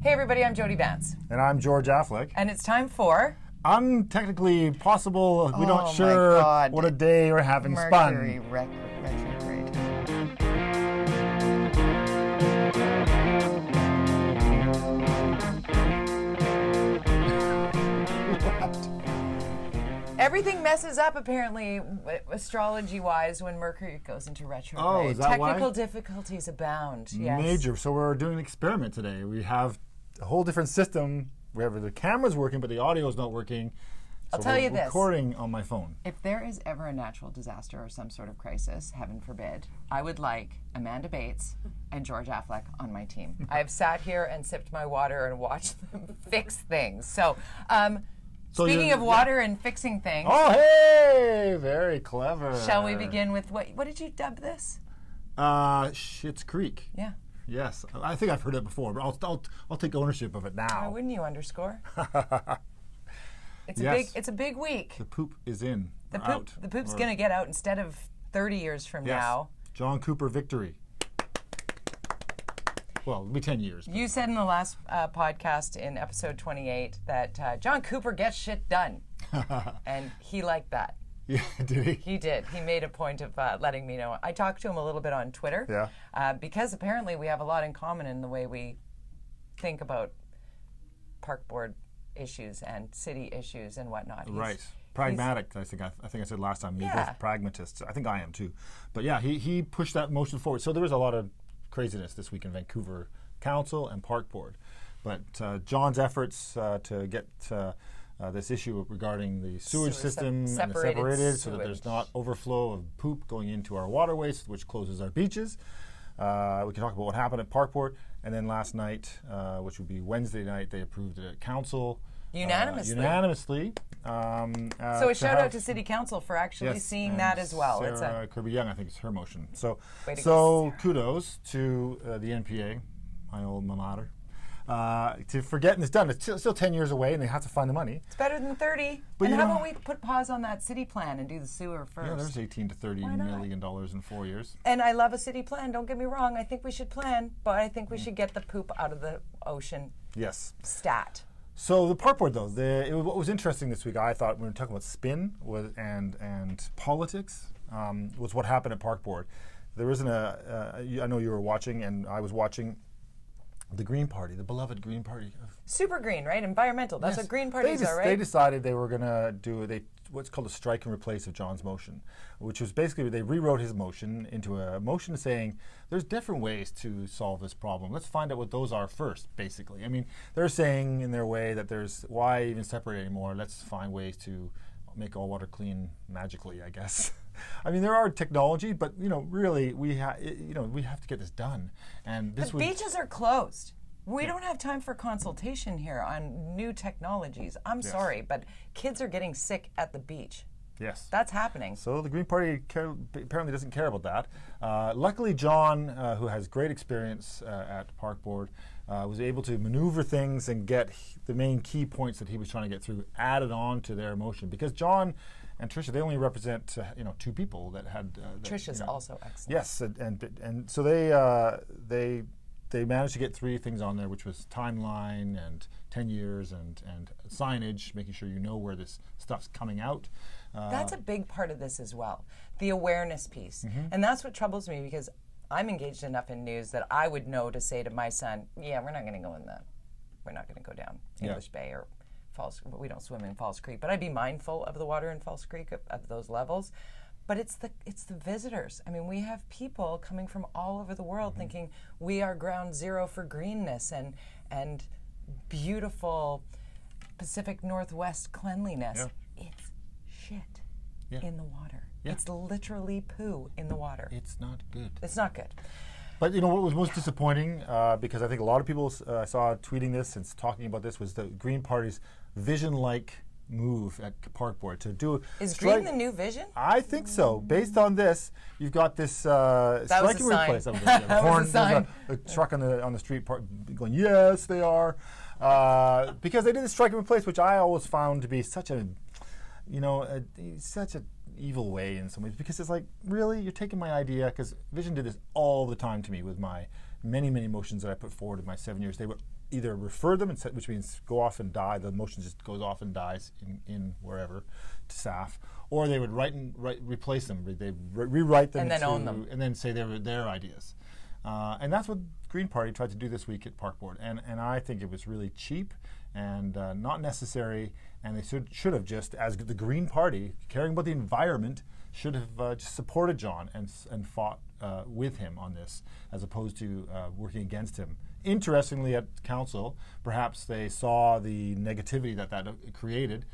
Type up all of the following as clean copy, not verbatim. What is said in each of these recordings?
Hey everybody, I'm Jody Vance. And I'm George Affleck. And it's time for... Untechnically possible, we're not sure what a day we're having Mercury spun. retrograde. Everything messes up, apparently, astrology-wise, when Mercury goes into retrograde. Oh, is that Technical why? difficulties abound, yes. Major. So we're doing an experiment today. We have a whole different system where the camera's working, but the audio is not working. I'll tell you this. Recording on my phone. If there is ever a natural disaster or some sort of crisis, heaven forbid, I would like Amanda Bates and George Affleck on my team. I have sat here and sipped my water and watched them fix things. So, speaking of water and fixing things. Oh, hey! Very clever. Shall we begin with what did you dub this? Schitt's Creek. Yeah. Yes. I think I've heard it before, but I'll take ownership of it now. Why wouldn't you underscore? It's Yes. a big week. The poop is in. Out. The poop's going to get out instead of 30 years from now. John Cooper victory. Well, it'll be 10 years. You said in the last podcast in episode 28 that John Cooper gets shit done. And he liked that. Yeah, did he? He did. He made a point of letting me know. I talked to him a little bit on Twitter. Yeah. Because apparently we have a lot in common in the way we think about park board issues and city issues and whatnot. Right. Pragmatic, I think I said last time. You're Yeah. both pragmatists. I think I am too. But yeah, he pushed that motion forward. So there was a lot of craziness this week in Vancouver Council and Park Board. But John's efforts to get this issue regarding the sewage system separated so that there's not overflow of poop going into our waterways, which closes our beaches. We can talk about what happened at Park Board. And then last night, which would be Wednesday night, they approved it at Council. Unanimously. So a shout out to City Council for actually seeing that as well. Sarah Kirby-Young, I think it's her motion. So kudos to the NPA, my alma mater, for getting this done. It's still 10 years away and they have to find the money. It's better than 30. But how about we put pause on that city plan and do the sewer first? Yeah, there's $18 to $30 million in 4 years. And I love a city plan, don't get me wrong. I think we should plan, but I think we should get the poop out of the ocean. Yes. Stat. So the park board, though, what was interesting this week, I thought, when we were talking about spin and politics, was what happened at Park Board. There isn't I know you were watching, and I was watching the Green Party, the beloved Green Party. Super green, right? Environmental. That's what Green parties are, right? They decided they were going to do what's called a strike and replace of John's motion, which was basically they rewrote his motion into a motion saying there's different ways to solve this problem. Let's find out what those are first, basically. I mean, they're saying in their way that why even separate anymore? Let's find ways to make all water clean magically, I guess. I mean, there are technology, but really, we have to get this done. And the beaches are closed. We don't have time for consultation here on new technologies. I'm sorry, but kids are getting sick at the beach. Yes. That's happening. So the Green Party apparently doesn't care about that. Luckily, John, who has great experience at Park Board, was able to maneuver things and get the main key points that he was trying to get through added on to their motion. Because John and Tricia, they only represent two people that had. Tricia's also excellent. Yes, and so they managed to get 3 things on there, which was timeline and 10 years and signage, making sure you know where this stuff's coming out. That's a big part of this as well, the awareness piece. Mm-hmm. And that's what troubles me because I'm engaged enough in news that I would know to say to my son, yeah, we're not going to go down English Bay or Falls. We don't swim in Falls Creek, but I'd be mindful of the water in Falls Creek at those levels. But it's the visitors. I mean, we have people coming from all over the world thinking we are ground zero for greenness and beautiful Pacific Northwest cleanliness. Yeah. It's shit in the water. Yeah. It's literally poo in the water. It's not good. It's not good. But what was most disappointing, because I think a lot of people I saw tweeting this and talking about this, was the Green Party's vision-like move at Park Board to do. Is green the new vision? I think so. Based on this, you've got this strike and replace. That was a sign. A truck on the street going, yes, they are, because they did the strike and replace, which I always found to be such a evil way in some ways, because it's like, really, you're taking my idea, because Vision did this all the time to me with my many motions that I put forward in my 7 years, they would either refer them, which means go off and die, the motion just goes off and dies in wherever, to staff, or they would replace them, they rewrite them and then own them, and then say they were their ideas. And that's what Green Party tried to do this week at Park Board. And I think it was really cheap and not necessary, and they should have just, as the Green Party, caring about the environment, should have just supported John and fought with him on this, as opposed to working against him. Interestingly, at council, perhaps they saw the negativity that created.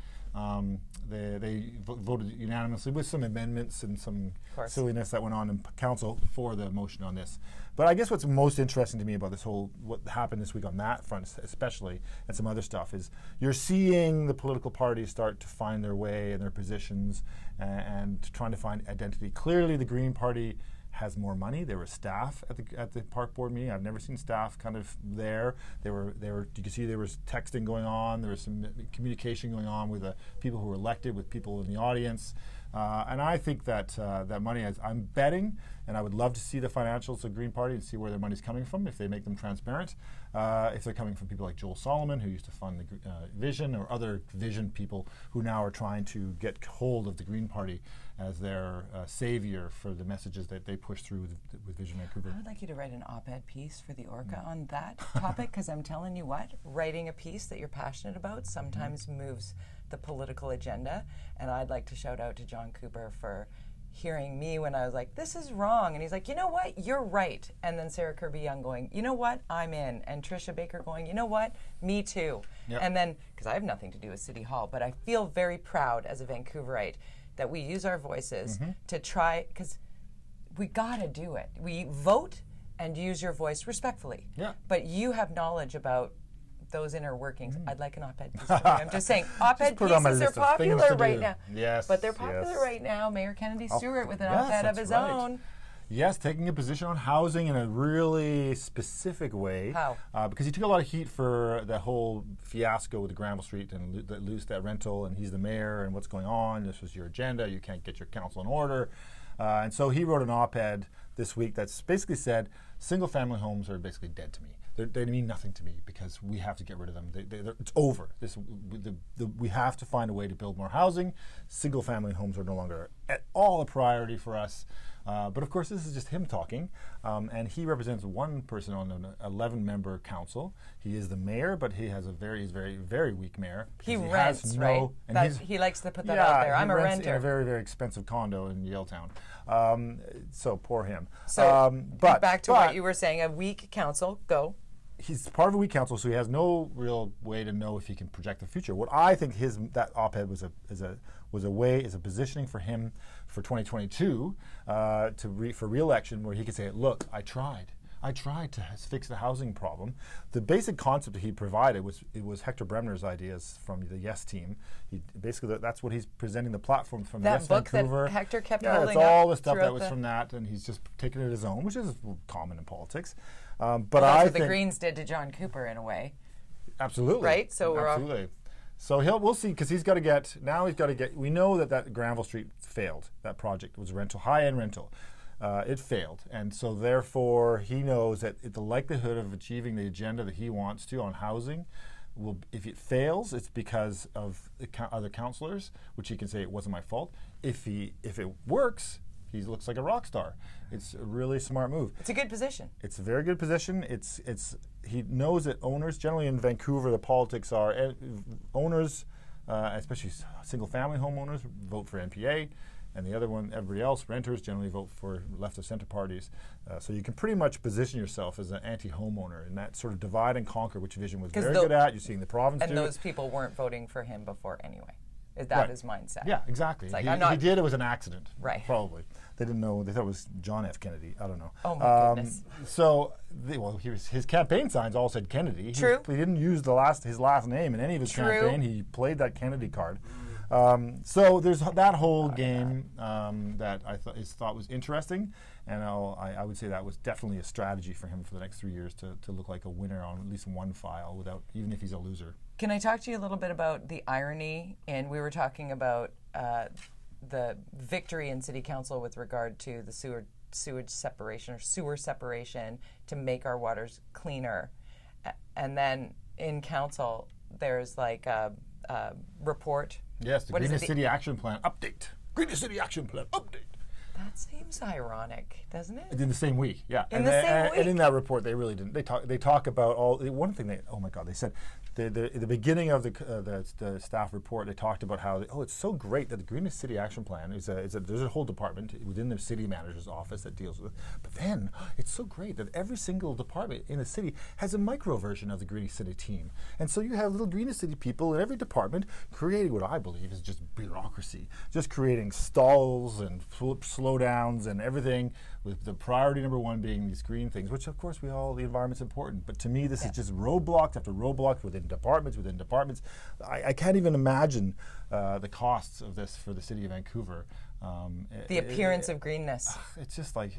They voted unanimously with some amendments and some silliness that went on in council for the motion on this. But I guess what's most interesting to me about this whole, what happened this week on that front especially, and some other stuff, is you're seeing the political parties start to find their way and their positions and trying to find identity. Clearly the Green Party has more money. There was staff at the Park Board meeting. I've never seen staff kind of there. They were. You could see there was texting going on. There was some communication going on with the people who were elected, with people in the audience. And I think that that money, I'm betting, and I would love to see the financials of Green Party and see where their money's coming from, if they make them transparent. If they're coming from people like Joel Solomon, who used to fund the Vision, or other Vision people who now are trying to get hold of the Green Party as their savior for the messages that they push through with Vision Vancouver. I would like you to write an op-ed piece for the Orca on that topic, because I'm telling you what, writing a piece that you're passionate about sometimes moves the political agenda. And I'd like to shout out to John Cooper for hearing me when I was like, this is wrong. And he's like, you know what, you're right. And then Sarah Kirby-Young going, you know what, I'm in. And Tricia Baker going, you know what, me too. Yep. And then, because I have nothing to do with City Hall, but I feel very proud as a Vancouverite that we use our voices to try, because we gotta do it. We vote and use your voice respectfully. Yeah. But you have knowledge about those inner workings. I'd like an op-ed piece. I'm just saying, op-ed pieces are popular right now. Yes, but they're popular right now. Mayor Kennedy Stewart with an op-ed of his own. Yes, taking a position on housing in a really specific way. How? Because he took a lot of heat for the whole fiasco with the Granville Street and that rental, and he's the mayor, and what's going on. This was your agenda. You can't get your council in order. And so he wrote an op-ed this week that's basically said, single-family homes are basically dead to me. They mean nothing to me because we have to get rid of them. It's over. We have to find a way to build more housing. Single-family homes are no longer at all a priority for us. But of course, this is just him talking, and he represents one person on an 11-member council. He is the mayor, but he has very weak mayor. He rents, right? He likes to put that out there. I'm a renter. In a very expensive condo in Yaletown. So poor him. So, but back to what you were saying, a weak council. Go. He's part of a weak council, so he has no real way to know if he can project the future. What I think that op-ed was a positioning for him for 2022 for re-election, where he could say, "Look, I tried to fix the housing problem." The basic concept that he provided was Hector Bremner's ideas from the Yes team. That's what he's presenting the platform from that Yes book Vancouver. That Hector kept holding it's all the stuff that was from that, and he's just taken it his own, which is common in politics. But that's what the Greens did to John Cooper in a way. Absolutely. Right? So absolutely. So we'll see, because he's got to get. We know that Granville Street failed. That project was high-end rental. It failed, and so therefore he knows that the likelihood of achieving the agenda that he wants to on housing if it fails, it's because of other councillors, which he can say it wasn't my fault. If it works, he looks like a rock star. It's a really smart move. It's a good position. It's a very good position. He knows that owners, generally in Vancouver, the politics are owners, especially single-family homeowners, vote for NPA, and the other one, everybody else, renters, generally vote for left-of-center parties. So you can pretty much position yourself as an anti-homeowner in that sort of divide and conquer, which Vision was very good at. You're seeing the province do it. And those people weren't voting for him before anyway. Is that his mindset? Yeah, exactly. It's like, he did. It was an accident. Right. Probably. They didn't know. They thought it was John F. Kennedy. I don't know. Oh, my goodness. So, his campaign signs all said Kennedy. True. He didn't use his last name in any of his campaign. He played that Kennedy card. So there's that whole game that I thought was interesting, and I would say that was definitely a strategy for him for the next 3 years to look like a winner on at least one file, even if he's a loser. Can I talk to you a little bit about the irony? And we were talking about the victory in City Council with regard to the sewer sewage separation or sewer separation to make our waters cleaner. And then in council, there's like a report. Yes, the Greenest City Action Plan update. Greenest City Action Plan update. That seems ironic, doesn't it? In the same week, yeah. In the same week. And in that report, they really didn't. They talk about all. One thing they, oh my God, they said the beginning of the staff report, they talked about how it's so great that the Greenest City Action Plan there's a whole department within the city manager's office that deals with it. But then it's so great that every single department in the city has a micro version of the Greenest City team, and so you have little Greenest City people in every department creating what I believe is just bureaucracy, just creating stalls and slowdowns and everything, with the priority number one being these green things, which of course the environment's important. But to me, this is just roadblocks after roadblocks within departments. I can't even imagine the costs of this for the city of Vancouver. The appearance of greenness. It's just like,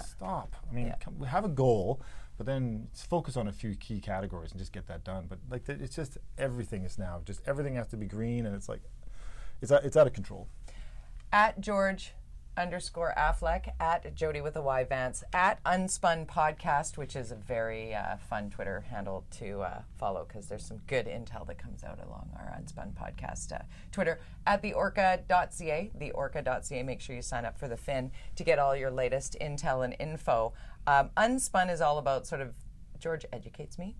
stop. I mean, we have a goal, but then let's focus on a few key categories and just get that done. But like, it's just everything has to be green, and it's like, it's out of control. At George_Affleck, at Jody with a Y Vance, at UnSpun Podcast, which is a very fun Twitter handle to follow because there's some good intel that comes out along our UnSpun Podcast Twitter, at the Orca.ca, make sure you sign up for the Fin to get all your latest intel and info. UnSpun is all about sort of, George educates me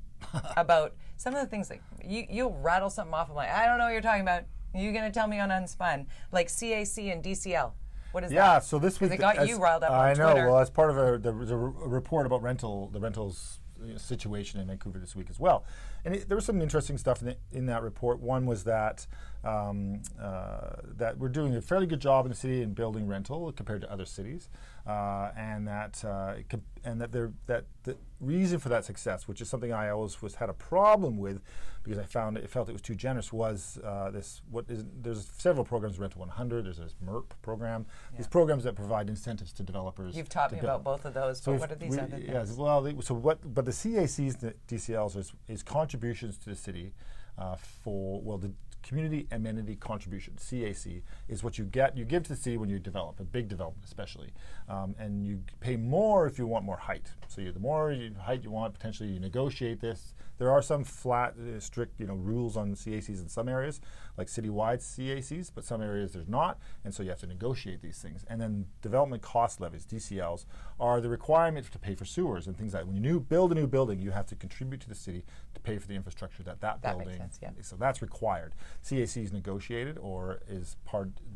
about some of the things like, you'll rattle something off, I'm like, I don't know what you're talking about. You're going to tell me on UnSpun, like CAC and DCL. What is that? Yeah, so this week they got you riled up on Twitter. I know. Well, as part of the report about the rentals situation in Vancouver this week as well, and there was some interesting stuff in that report. One was that that we're doing a fairly good job in the city in building rental compared to other cities, and that the reason for that success, which is something I always had a problem with, because I felt it was too generous, was there's several programs, Rental 100, there's this MERP program, these programs that provide incentives to developers. You've taught me about both of those, but what are these other things? Yes, but the CACs, the DCLs is contributions to the city the community amenity contribution, CAC, is what you give to the city when you develop, a big development especially. And you pay more if you want more height. So the more height you want, potentially you negotiate this. There are some flat, strict rules on CACs in some areas, like citywide CACs, but some areas there's not, and so you have to negotiate these things. And then development cost levies, DCLs, are the requirement to pay for sewers and things like that. When you build a new building, you have to contribute to the city to pay for the infrastructure that building. Makes sense, yeah. So that's required. CAC is negotiated or is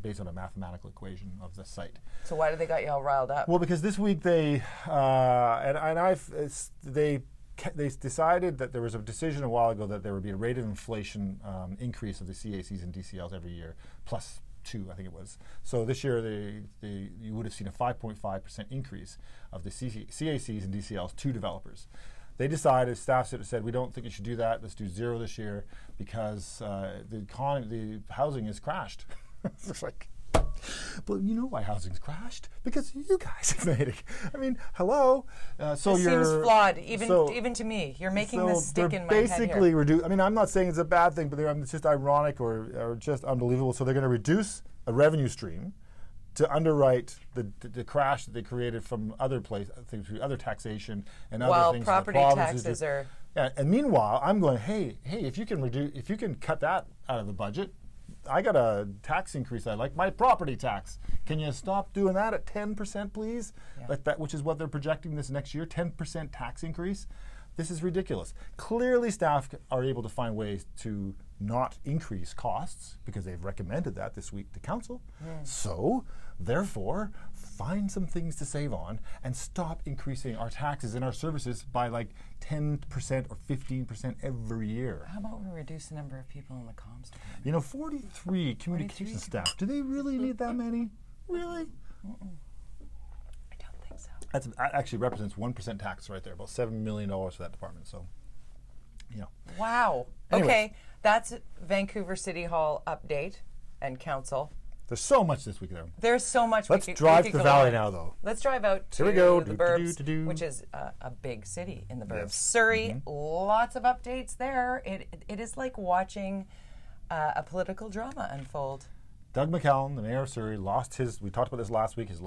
based on a mathematical equation of the site. So why do they got you all riled up? Well, because this week they decided that there was a decision a while ago that there would be a rate of inflation increase of the CACs and DCLs every year, plus 2, I think it was. So this year you would have seen a 5.5% increase of the CACs and DCLs to developers. They decided, staff said, we don't think you should do that. Let's do 0 this year because the housing has crashed. It's like, well, you know why housing's crashed? Because you guys have made it. I mean, hello. So it seems flawed, even to me. You're making this stick in my head here. Basically, I mean, I'm not saying it's a bad thing, but it's just ironic or just unbelievable. So they're going to reduce a revenue stream to underwrite the crash that they created from other things, other taxation and other things. While property taxes are. Yeah, and meanwhile, I'm going, hey, if you can cut that out of the budget, I got a tax increase I like, my property tax. Can you stop doing that at 10%, please? Yeah. Like that, which is what they're projecting this next year, 10% tax increase. This is ridiculous. Clearly, staff are able to find ways to not increase costs because they've recommended that this week to council. So, therefore, find some things to save on and stop increasing our taxes and our services by like 10% or 15% every year. How about we reduce the number of people in the comms department? 43 communication staff. Do they really need that many? Really? I don't think so. That actually represents 1% tax right there, about $7 million for that department. So, Wow. Anyways. Okay, that's Vancouver City Hall update and council. There's so much this week there. There's so much. Let's drive to the valley now, though. Let's drive out to Here we go. the burbs, which is a big city in the burbs. Yes. Surrey, lots of updates there. It is like watching a political drama unfold. Doug McCallum, the mayor of Surrey, we talked about this last week, is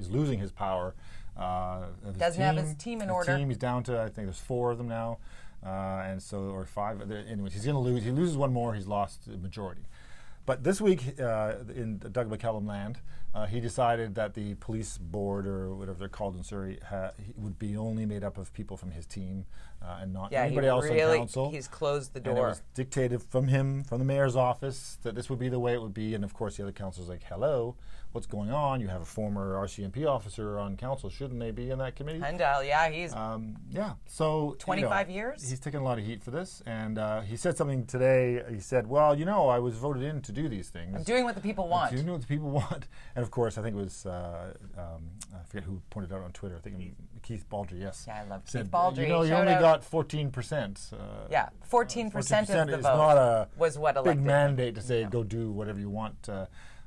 losing his power Doesn't have his team in order. He's down to, I think there's 4 of them now, and so, or 5. Anyways, he's going to lose. He loses one more, he's lost the majority. But this week, in Doug McCallum land, he decided that the police board, or whatever they're called in Surrey, would be only made up of people from his team and not anybody else on council. He's closed the door. And it was dictated from him, from the mayor's office, that this would be the way it would be. And of course, the other council's like, hello, what's going on? You have a former RCMP officer on council. Shouldn't they be in that committee? Handel, yeah, he's... so... 25 years? He's taking a lot of heat for this. And he said something today. He said, well, I was voted in to do these things. I'm doing what the people want. Doing what the people want. And of course, I think it was, I forget who pointed out on Twitter. I think Keith Baldry, yes. Yeah, I love Keith Baldry. You only got 14%. 14% of the is vote not a was what elected big mandate to say go do whatever you want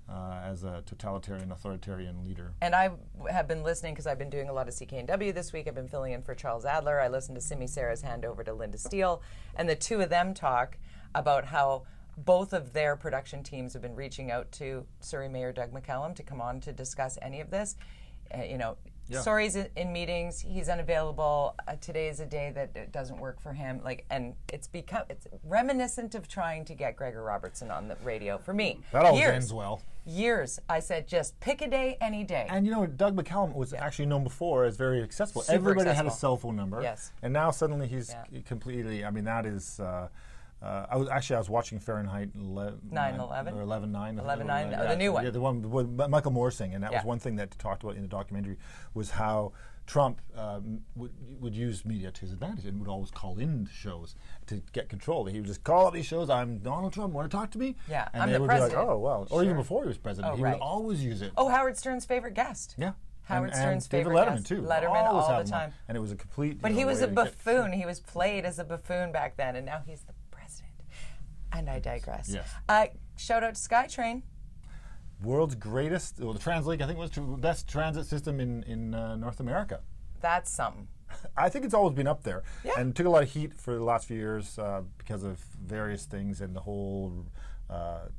as a totalitarian, authoritarian leader. And I have been listening because I've been doing a lot of CKNW this week. I've been filling in for Charles Adler. I listened to Simi Sarah's handover to Linda Steele, and the two of them talk about how both of their production teams have been reaching out to Surrey Mayor Doug McCallum to come on to discuss any of this. Surrey's in meetings. He's unavailable. Today is a day that it doesn't work for him. And it's reminiscent of trying to get Gregor Robertson on the radio for me. That always ends well. Years. I said, just pick a day, any day. And Doug McCallum was actually known before as very accessible. Super Everybody accessible. had a cell phone number. Yes. And now suddenly he's completely, that is... I was watching Fahrenheit 9/11 or 11/9. 11/9, the new one. Yeah, the one with Michael Moore singing, and that was one thing that talked about in the documentary was how Trump would use media to his advantage and would always call in shows to get control. He would just call up these shows. I'm Donald Trump. Want to talk to me? Yeah, and I'm they the would president. be like, oh well, or even before he was president, he right. would always use it. Oh, Howard Stern's favorite guest. Yeah. Howard Stern's David favorite Letterman guest. too. Letterman Always all had the him on. time. And it was a complete. But he was way a to get- buffoon. He was played as a buffoon back then, and now he's the president. And I digress. Yes. Shout out to SkyTrain. World's greatest, the TransLink, I think, was the best transit system in North America. That's something. I think it's always been up there, Yeah. and took a lot of heat for the last few years because of various things and the whole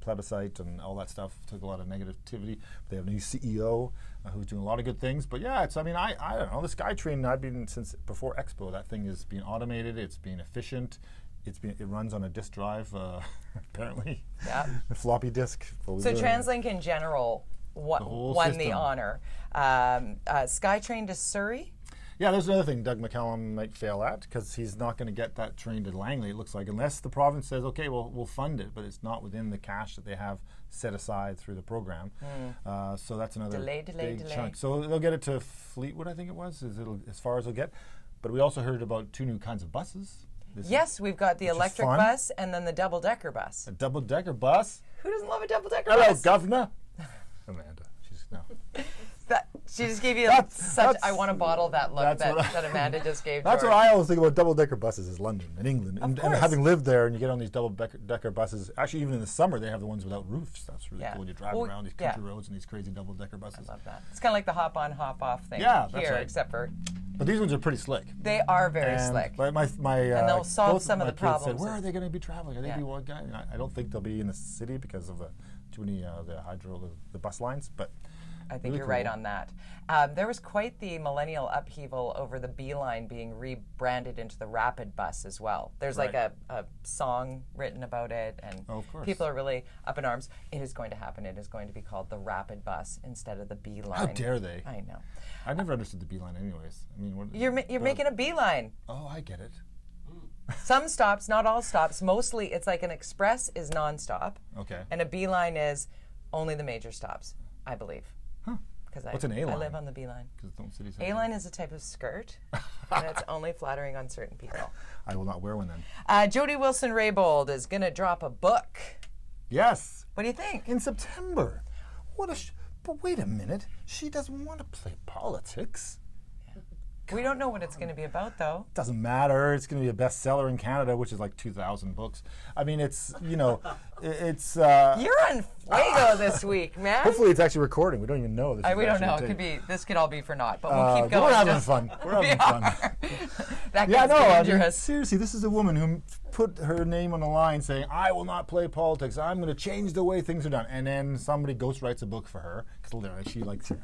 plebiscite and all that stuff. Took a lot of negativity. They have a new CEO who's doing a lot of good things. But yeah, I don't know. The SkyTrain, I've been since before Expo. That thing is being automated. It's being efficient. It runs on a disk drive, apparently. Yeah. A floppy disk. So TransLink in general won the honor. SkyTrain to Surrey. Yeah, there's another thing Doug McCallum might fail at because he's not going to get that train to Langley, it looks like, unless the province says, okay, well, we'll fund it, but it's not within the cash that they have set aside through the program. So that's another big chunk. So they'll get it to Fleetwood, I think it was, as far as they'll get. But we also heard about 2 new kinds of buses. Yes, we've got the electric bus and then the double-decker bus. A double-decker bus? Who doesn't love a double-decker Hello, bus? Governor. Amanda. She just gave you I want to bottle that look that Amanda just gave That's George. what I always think about double-decker buses is London and England. And course. having lived there and you get on these double-decker buses, actually even in the summer they have the ones without roofs. That's really cool. You drive around these country roads and these crazy double-decker buses. I love that. It's kind of like the hop-on, hop-off thing that's here, right. except for... But these ones are pretty slick. They are very slick. But and they'll solve some of the kids problems. Said, where are they going to be traveling? Are they be one guy? I don't think they'll be in the city because of too many the bus lines. But I think really you're cool. right on that. There was quite the millennial upheaval over the B line being rebranded into the Rapid Bus as well. There's like a song written about it, and people are really up in arms. It is going to happen. It is going to be called the Rapid Bus instead of the B line. How dare they? I know. I never understood the B line anyways. I mean, you're making a B line. Oh, I get it. Some stops, not all stops. Mostly it's like an express is nonstop. Okay. And a B line is only the major stops, I believe. Huh. What's an A line? I live on the B line. A line is a type of skirt, and it's only flattering on certain people. I will not wear one then. Jody Wilson-Raybould is going to drop a book. Yes. What do you think? In September. But wait a minute. She doesn't want to play politics. We don't know what it's going to be about, though. Doesn't matter. It's going to be a bestseller in Canada, which is like 2,000 books. I mean, it's. It's. You're on fuego this week, man. Hopefully, it's actually recording. We don't even know. We don't know. It could be. This could all be for naught, but we'll keep going. We're having fun. We're having fun. That gets dangerous. I mean, seriously, this is a woman who put her name on the line saying, "I will not play politics. I'm going to change the way things are done." And then somebody ghostwrites a book for her because literally she likes her.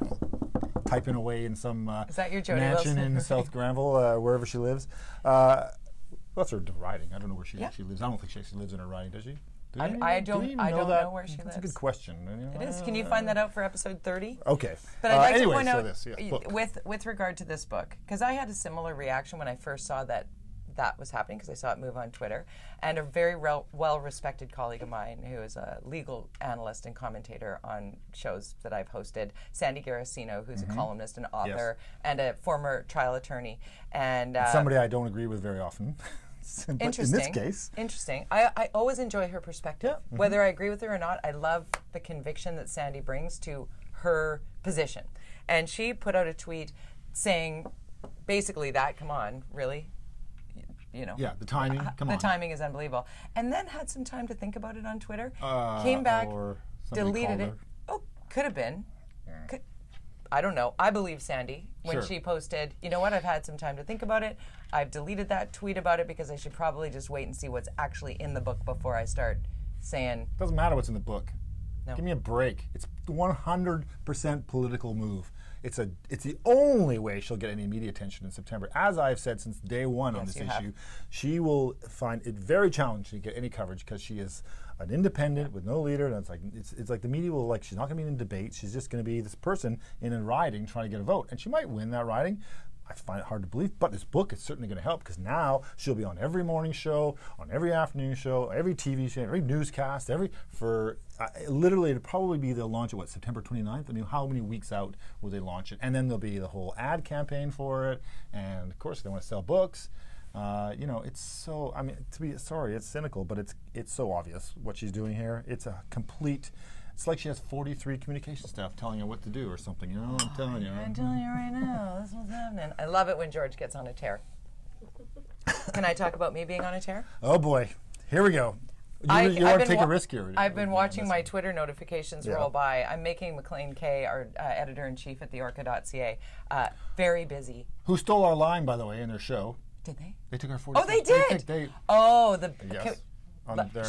typing away in some Is that your Jody mansion Wilson? in South Granville, wherever she lives. That's her riding. I don't know where she actually lives. I don't think she actually lives in her riding, does she? I don't know where she lives. That's a good question. It is. Can you find that out for episode 30? Okay. But I'd like anyway, to point out, this, with regard to this book, because I had a similar reaction when I first saw that was happening, because I saw it move on Twitter, and a very well-respected colleague of mine who is a legal analyst and commentator on shows that I've hosted, Sandy Garasino, who's a columnist and author and a former trial attorney. And somebody I don't agree with very often. Interesting. In this case. Interesting. I always enjoy her perspective. Yeah. Whether I agree with her or not, I love the conviction that Sandy brings to her position. And she put out a tweet saying basically that, come on, really? You know. Yeah, the timing, come on. The timing is unbelievable. And then had some time to think about it on Twitter. Came back, deleted it. Oh, could have been. Yeah. I don't know. I believe Sandy when she posted, you know what, I've had some time to think about it. I've deleted that tweet about it because I should probably just wait and see what's actually in the book before I start saying. Doesn't matter what's in the book. No. Give me a break. It's 100% political move. It's the only way she'll get any media attention in September. As I've said since day one on this issue, she will find it very challenging to get any coverage because she is an independent with no leader. And it's like the media will she's not going to be in a debate. She's just going to be this person in a riding trying to get a vote, and she might win that riding. I find it hard to believe, but this book is certainly going to help because now she'll be on every morning show, on every afternoon show, every TV show, every newscast, literally it'll probably be they'll launch it, September 29th? I mean, how many weeks out will they launch it? And then there'll be the whole ad campaign for it, and of course they want to sell books. It's so, it's cynical, but it's so obvious what she's doing here. It's a complete... It's like she has 43 communication staff telling her what to do or something. I'm telling you. I'm telling you right now, this is what's happening. I love it when George gets on a tear. Can I talk about me being on a tear? Oh boy, here we go. You want to take a risk here. I've been watching my Twitter notifications roll by. I'm making McLean Kay, our editor-in-chief at the Orca.ca, very busy. Who stole our line, by the way, in their show. Did they? They took our 40. Oh, they did? Yes.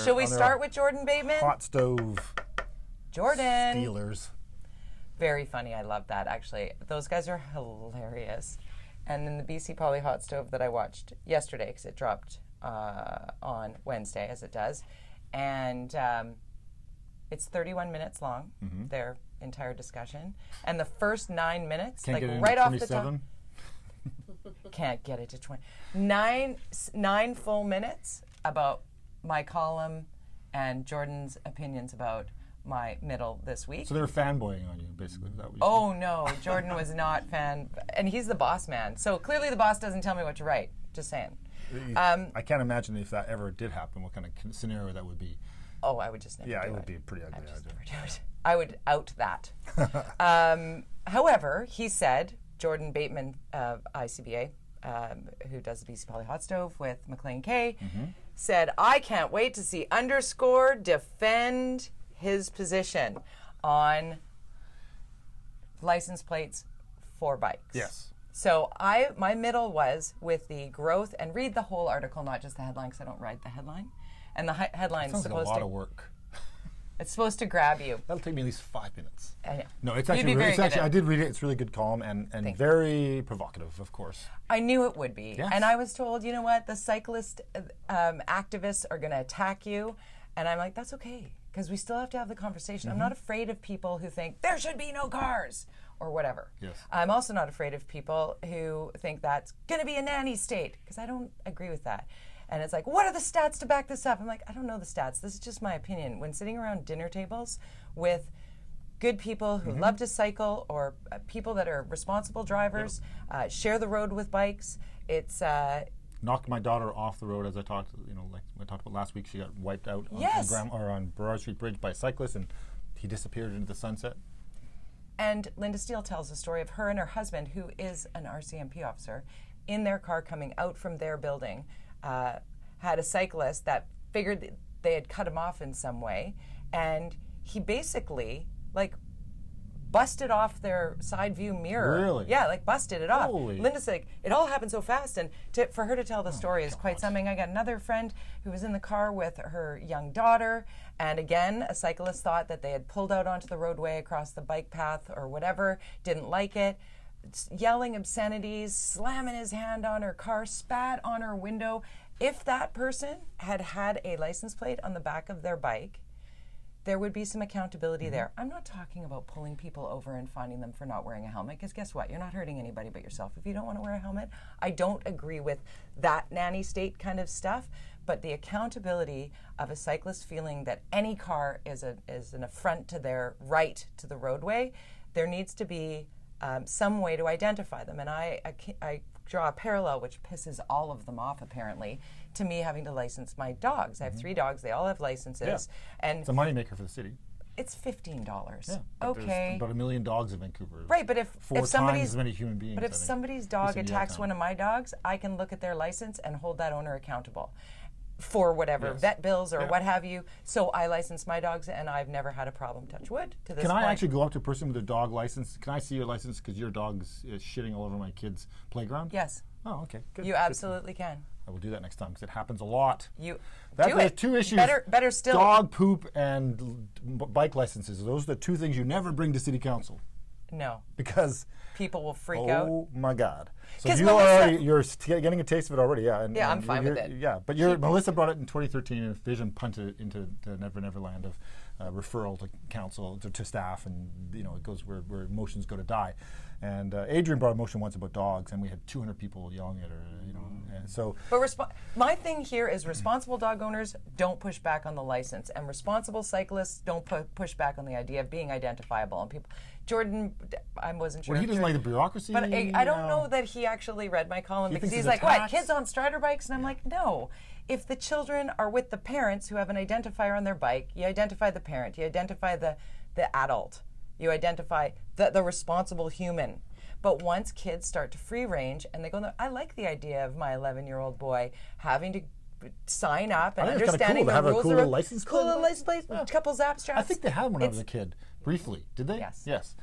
Shall we start with Jordan Bateman? Hot stove. Jordan. Steelers. Very funny. I love that, actually. Those guys are hilarious. And then the BC Poly Hot Stove that I watched yesterday, because it dropped on Wednesday, as it does. And it's 31 minutes long, their entire discussion. And the first 9 minutes, right off the top. Can't get it to 20. Nine full minutes about my column and Jordan's opinions about my middle this week. So they were fanboying on you, basically. Is that what you said? No, Jordan was not and he's the boss man. So clearly the boss doesn't tell me what to write. Just saying. I can't imagine if that ever did happen, what kind of scenario that would be. Oh, I would just never do it. Yeah, it would be pretty ugly. I would out that. However, he said, Jordan Bateman of ICBA, who does the BC Poly Hot Stove with McLean Kay, said, I can't wait to see _ defend his position on license plates for bikes. Yes. So my middle was with the growth, and read the whole article, not just the headline, because I don't write the headline. And the headline is supposed to... Sounds like a lot of work. It's supposed to grab you. That'll take me at least 5 minutes. No, it's actually I did read it. It's a really good column and very provocative, of course. I knew it would be. Yes. And I was told, you know what, the cyclist activists are going to attack you. And I'm like, that's okay, because we still have to have the conversation. I'm not afraid of people who think there should be no cars or whatever. Yes. I'm also not afraid of people who think that's going to be a nanny state, because I don't agree with that. And it's like, what are the stats to back this up? I'm like, I don't know the stats. This is just my opinion. When sitting around dinner tables with good people who love to cycle, or people that are responsible drivers, share the road with bikes, it's... knocked my daughter off the road, as I talked, like I talked about last week. She got wiped out on Burrard Street Bridge by a cyclist, and he disappeared into the sunset. And Linda Steele tells the story of her and her husband, who is an RCMP officer, in their car coming out from their building, had a cyclist that figured they had cut him off in some way, and he basically busted off their side view mirror. Really? Yeah, like busted it off. Holy. Linda's like, it all happened so fast, and for her to tell the story is quite something. I got another friend who was in the car with her young daughter, and again, a cyclist thought that they had pulled out onto the roadway across the bike path or whatever, didn't like it, yelling obscenities, slamming his hand on her car, spat on her window. If that person had had a license plate on the back of their bike, there would be some accountability there. I'm not talking about pulling people over and finding them for not wearing a helmet, because guess what? You're not hurting anybody but yourself if you don't want to wear a helmet. I don't agree with that nanny state kind of stuff, but the accountability of a cyclist feeling that any car is an affront to their right to the roadway, there needs to be some way to identify them. And I draw a parallel, which pisses all of them off apparently, to me having to license my dogs. I have 3 dogs, they all have licenses. And it's a moneymaker for the city. it's $15. Yeah, Okay. There's about 1 million dogs in Vancouver. Right, but if 4 somebody's times as many human beings. But if I think, somebody's dog in attacks Yaletown. one of my dogs, I can look at their license and hold that owner accountable for whatever Yes. vet bills or Yeah. what have you. So I license my dogs, and I've never had a problem. Touch wood to this Can point. I actually go up to a person with a dog license? Can I see your license because your dog's shitting all over my kid's playground? Yes, Oh, okay. Good. you absolutely can. I will do that next time because it happens a lot. You That, do there's it. 2 issues. Better still. Dog poop and bike licenses. Those are the 2 things you never bring to city council No, because people will freak out. oh my God. So 'Cause you Melissa- you're getting a taste of it already, yeah. And, Yeah, I'm and fine with you're- it. Yeah, but Melissa brought it in 2013, and Vision punted it into the Neverland of referral to council to staff, and it goes where motions go to die. And Adrian brought a motion once about dogs, and we had 200 people yelling at her. And so But my thing here is responsible dog owners don't push back on the license, and responsible cyclists don't push back on the idea of being identifiable. And people, Jordan, I wasn't sure. well, he if doesn't Jordan- like the bureaucracy. But I don't know that he actually read my column, He because thinks he's it's like, a what, tax? kids on Strider bikes? And I'm like, no. If the children are with the parents who have an identifier on their bike, you identify the parent, you identify the adult, you identify the responsible human. But once kids start to free range and they go, I like the idea of my 11-year-old boy having to sign up and I think it's kinda understanding cool to have the a rules. cool little license Cool plate. little license plate, a couple zap straps. I think they had one when I was a kid, briefly. Did they? Yes. Yes.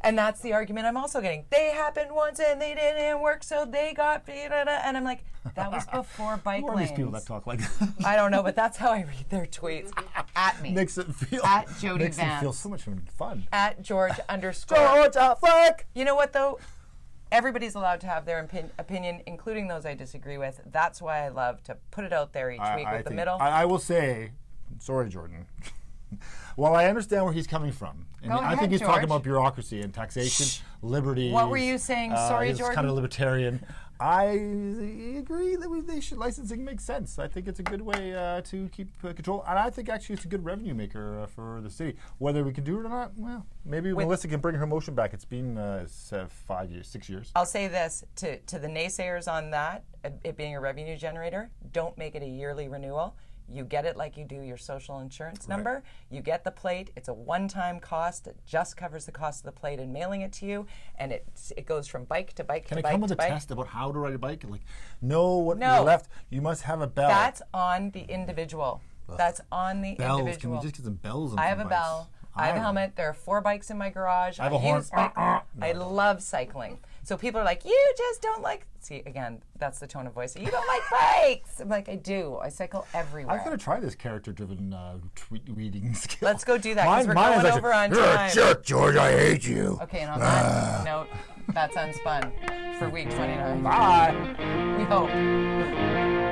And that's the argument I'm also getting. They happened once and they didn't work, so they got... And I'm like, that was before bike Who are lanes. these people that talk like that? I don't know, but that's how I read their tweets. At me. Makes it feel At Jody makes it feel Vance. so much fun. At George _ George Affleck. You know what, though? Everybody's allowed to have their opinion, including those I disagree with. That's why I love to put it out there each week with the middle. I will say, sorry, Jordan. While I understand where he's coming from, and Go I ahead, think he's George. talking about bureaucracy and taxation, liberty. What were you saying? Sorry, he's Jordan? kind of libertarian. I agree that licensing makes sense. I think it's a good way to keep control, and I think actually it's a good revenue maker for the city. Whether we can do it or not, well, maybe Melissa can bring her motion back. It's been 5 years, 6 years. I'll say this to the naysayers on that, it being a revenue generator, don't make it a yearly renewal. You get it like you do your social insurance number. You get the plate. It's a one-time cost. It just covers the cost of the plate and mailing it to you, and it goes from bike to bike Can to it bike come with to a bike. test about how to ride a bike? Like, know what No. you're left. You must have a bell. That's on the individual. That's on the bells. individual. Can we just get some bells on I have some a bikes? bell. I have a helmet. There are 4 bikes in my garage. I have a horn. use bike. I love cycling. So people are like, you just don't like... See, again, that's the tone of voice. You don't like bikes. I'm like, I do. I cycle everywhere. I've got to try this character-driven tweet reading skill. Let's go do that, 'cause we're Mine is going actually, over on "You're a time." jerk, George. I hate you. Okay, and on that note, that's UnSpun for week 29. Bye. We hope.